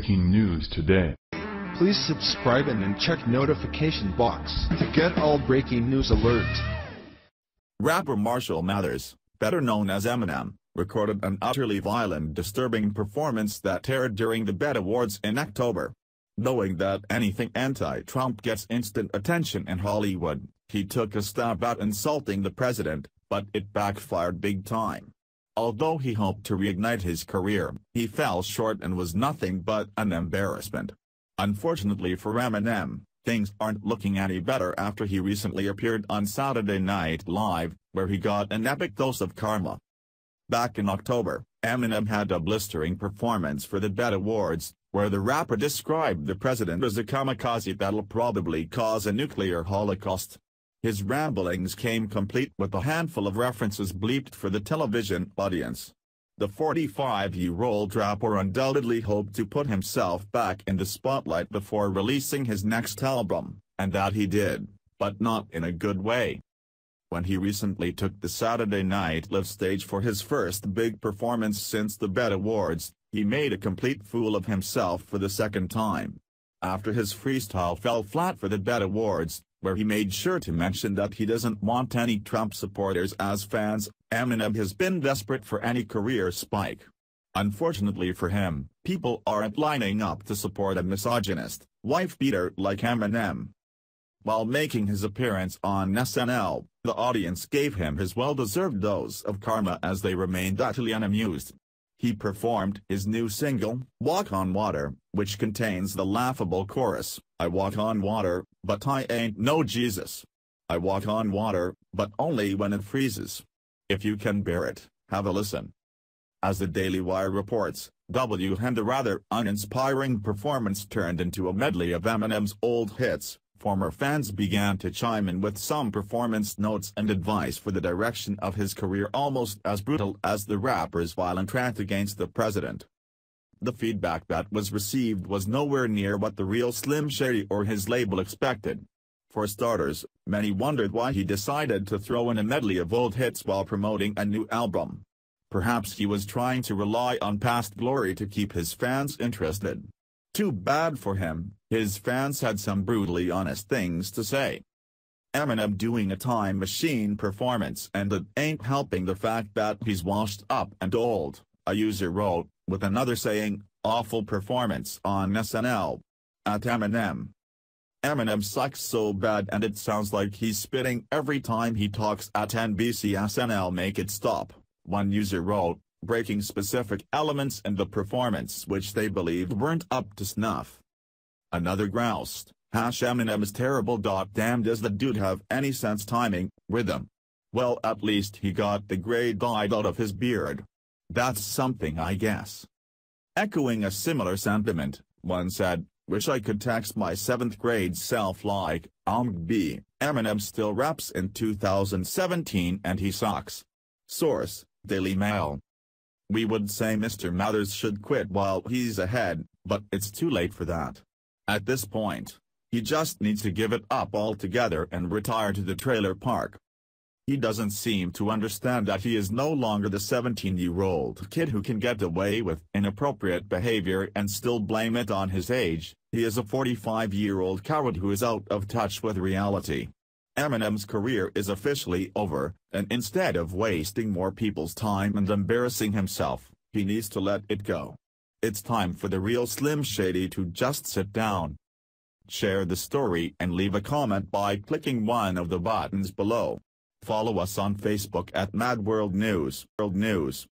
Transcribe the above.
breaking news today. Please subscribe and then check notification box to get all breaking news alerts. Rapper Marshall Mathers, better known as Eminem, recorded an utterly violent, disturbing performance that aired during the BET Awards in October. Knowing that anything anti-Trump gets instant attention in Hollywood, he took a stab at insulting the president, but it backfired big time. Although he hoped to reignite his career, he fell short and was nothing but an embarrassment. Unfortunately for Eminem, things aren't looking any better after he recently appeared on Saturday Night Live, where he got an epic dose of karma. Back in October, Eminem had a blistering performance for the BET Awards, where the rapper described the president as a kamikaze that'll probably cause a nuclear holocaust. His ramblings came complete with a handful of references bleeped for the television audience. The 45-year-old rapper undoubtedly hoped to put himself back in the spotlight before releasing his next album, and that he did, but not in a good way. When he recently took the Saturday Night Live stage for his first big performance since the BET Awards, he made a complete fool of himself for the second time. After his freestyle fell flat for the BET Awards, where he made sure to mention that he doesn't want any Trump supporters as fans, Eminem has been desperate for any career spike. Unfortunately for him, people aren't lining up to support a misogynist, wife-beater like Eminem. While making his appearance on SNL, the audience gave him his well-deserved dose of karma as they remained utterly unamused. He performed his new single, Walk on Water, which contains the laughable chorus, "I walk on water, but I ain't no Jesus. I walk on water, but only when it freezes. If you can bear it, have a listen." As the Daily Wire reports, and the rather uninspiring performance turned into a medley of Eminem's old hits. Former fans began to chime in with some performance notes and advice for the direction of his career almost as brutal as the rapper's violent rant against the president. The feedback that was received was nowhere near what the real Slim Shady or his label expected. For starters, many wondered why he decided to throw in a medley of old hits while promoting a new album. Perhaps he was trying to rely on past glory to keep his fans interested. Too bad for him, his fans had some brutally honest things to say. Eminem doing a time machine performance, and it ain't helping the fact that he's washed up and old, a user wrote, with another saying, "Awful performance on SNL." At Eminem. Eminem sucks so bad and it sounds like he's spitting every time he talks at NBC SNL. Make it stop, one user wrote, breaking specific elements in the performance which they believed weren't up to snuff. Another groused, "Eminem is terrible. Damn, does the dude have any sense? Timing, rhythm. Well, at least he got the gray dyed out of his beard. That's something, I guess." Echoing a similar sentiment, one said, "Wish I could text my 7th grade self like, Eminem still raps in 2017 and he sucks." Source, Daily Mail. "We would say Mr. Mathers should quit while he's ahead, but it's too late for that. At this point, he just needs to give it up altogether and retire to the trailer park. He doesn't seem to understand that he is no longer the 17-year-old kid who can get away with inappropriate behavior and still blame it on his age. He is a 45-year-old coward who is out of touch with reality. Eminem's career is officially over, and instead of wasting more people's time and embarrassing himself, he needs to let it go. It's time for the real Slim Shady to just sit down." Share the story and leave a comment by clicking one of the buttons below. Follow us on Facebook at Mad World News.